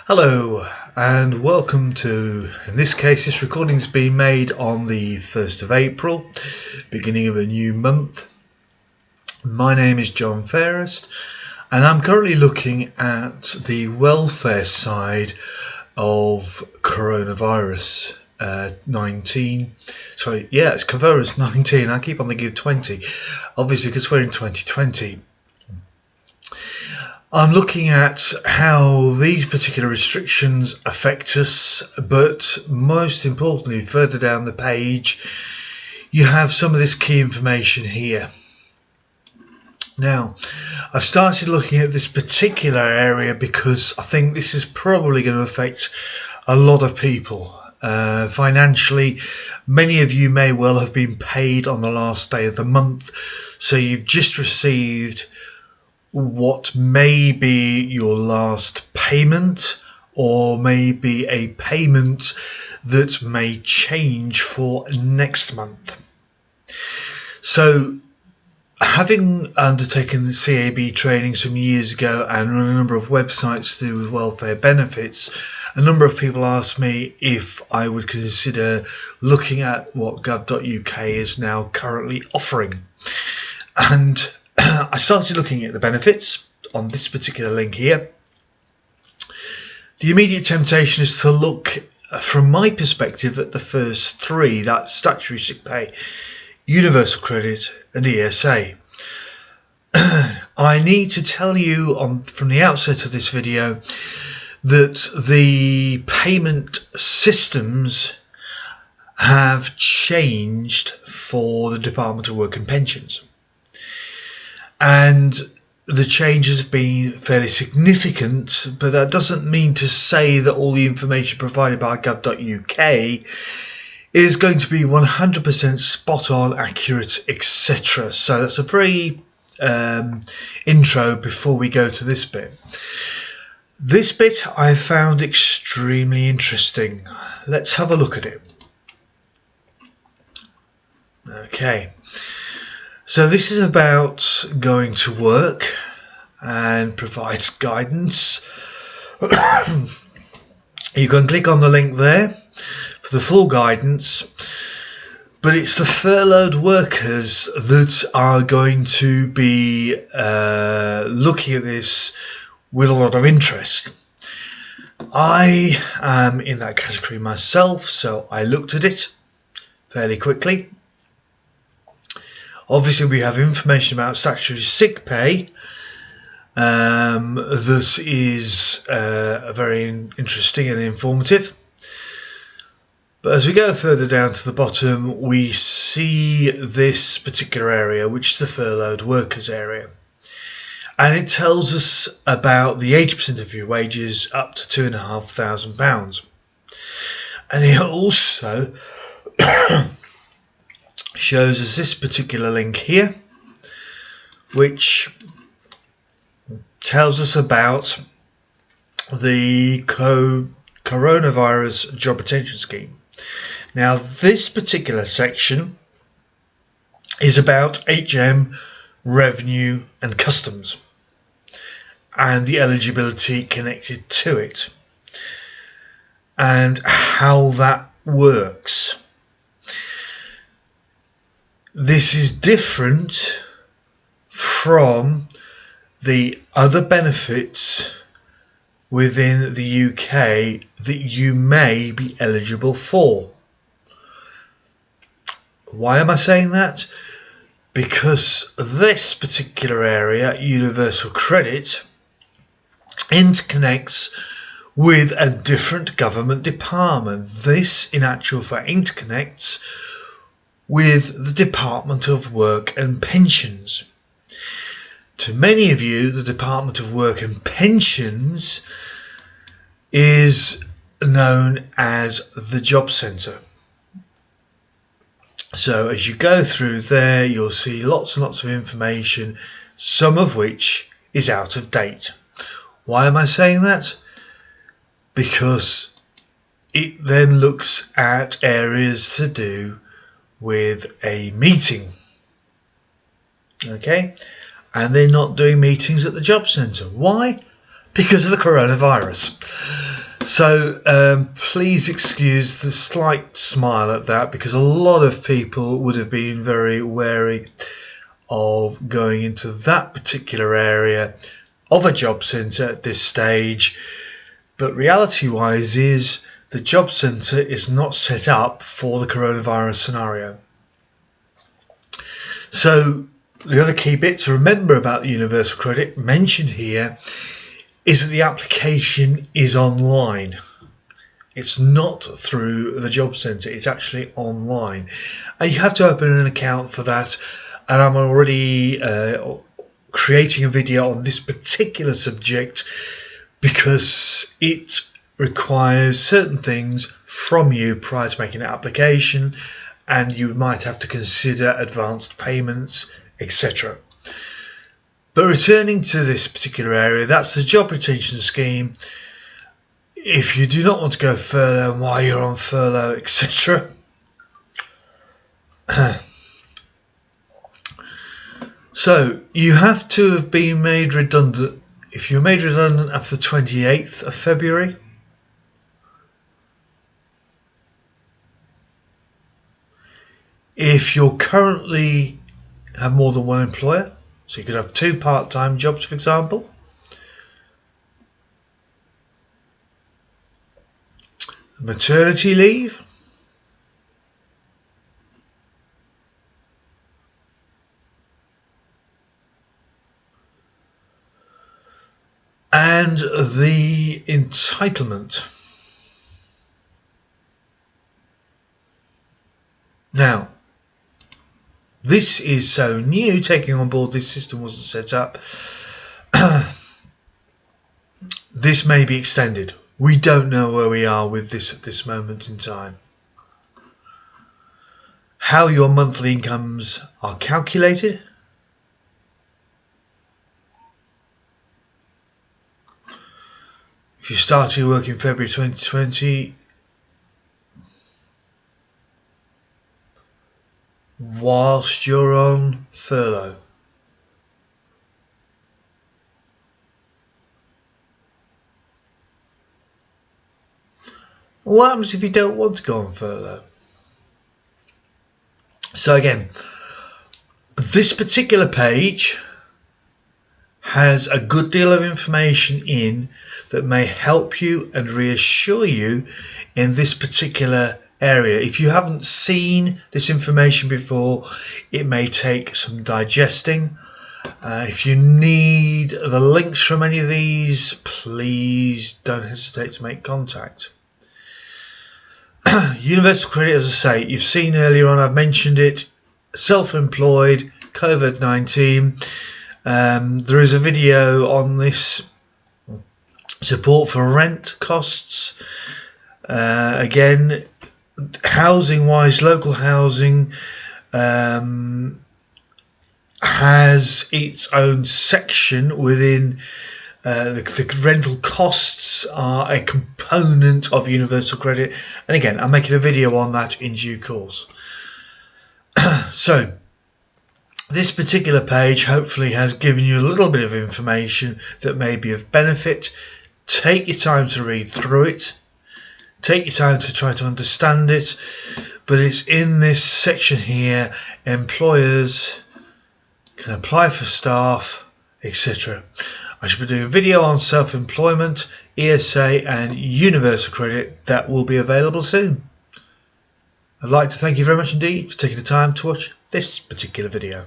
Hello and welcome to, in this case, this recording's been made on the 1st of April, beginning of a new month. My name is John Fairest and I'm currently looking at the welfare side of coronavirus 19. It's coronavirus 19. I keep on thinking of 20, obviously because we're in 2020. I'm looking at how these particular restrictions affect us, but most importantly, further down the page, you have some of this key information here. Now, I've started looking at this particular area because I think this is probably going to affect a lot of people. Financially, many of you may well have been paid on the last day of the month, so you've just received what may be your last payment, or maybe a payment that may change for next month. So, having undertaken the CAB training some years ago and run a number of websites to do with welfare benefits, a number of people asked me if I would consider looking at what gov.uk is now currently offering. And I started looking at the benefits on this particular link here. The immediate temptation is to look, from my perspective, at the first three: that's statutory sick pay, universal credit and ESA. I need to tell you from the outset of this video that the payment systems have changed for the Department of Work and Pensions. And the change has been fairly significant, but that doesn't mean to say that all the information provided by gov.uk is going to be 100% spot on, accurate, etc. So that's a intro before we go to this bit. This bit I found extremely interesting. Let's have a look at it. Okay. So this is about going to work and provides guidance. You can click on the link there for the full guidance, but it's the furloughed workers that are going to be looking at this with a lot of interest. I am in that category myself, so I looked at it fairly quickly. Obviously, we have information about statutory sick pay that is very interesting and informative. But as we go further down to the bottom, we see this particular area, which is the furloughed workers area. And it tells us about the 80% of your wages up to £2,500. And it also shows us this particular link here, which tells us about the coronavirus job retention scheme. Now, this particular section is about HM, revenue and customs and the eligibility connected to it and how that works. This is different from the other benefits within the UK that you may be eligible for. Why am I saying that? Because this particular area, universal credit, interconnects with a different government department. This, in actual fact, interconnects with the Department of Work and Pensions. To many of you, the Department of Work and Pensions is known as the Job Centre. So as you go through there, you'll see lots and lots of information, some of which is out of date. Why am I saying that? Because it then looks at areas to do with a meeting. Okay, and they're not doing meetings at the job centre. Why? Because of the coronavirus. So please excuse the slight smile at that, because a lot of people would have been very wary of going into that particular area of a job centre at this stage. But reality wise is the job centre is not set up for the coronavirus scenario. So the other key bit to remember about the universal credit mentioned here is that the application is online. It's not through the job centre, it's actually online, and you have to open an account for that. And I'm already creating a video on this particular subject because it requires certain things from you prior to making an application, and you might have to consider advanced payments, etc. But returning to this particular area, that's the job retention scheme. If you do not want to go furlough while you're on furlough, etc., so you have to have been made redundant. If you're made redundant after the 28th of February, if you're currently have more than one employer, so you could have 2 part-time jobs, for example, maternity leave, and the entitlement. Now, this is so new, taking on board this system wasn't set up. This may be extended. We don't know where we are with this at this moment in time. How your monthly incomes are calculated, if you started work in February 2020, whilst you're on furlough, what happens if you don't want to go on furlough? So again, this particular page has a good deal of information in that may help you and reassure you in this particular area. If you haven't seen this information before, it may take some digesting. If you need the links from any of these, please don't hesitate to make contact. Universal credit, as I say, you've seen earlier on, I've mentioned it, self-employed, COVID-19. There is a video on this, support for rent costs. Again, housing wise, local housing has its own section within the rental costs are a component of universal credit, and again, I'm making a video on that in due course. So this particular page hopefully has given you a little bit of information that may be of benefit. Take your time to read through it. Take your time to try to understand it. But it's in this section here, employers can apply for staff, etc. I should be doing a video on self-employment, ESA and universal credit that will be available soon. I'd like to thank you very much indeed for taking the time to watch this particular video.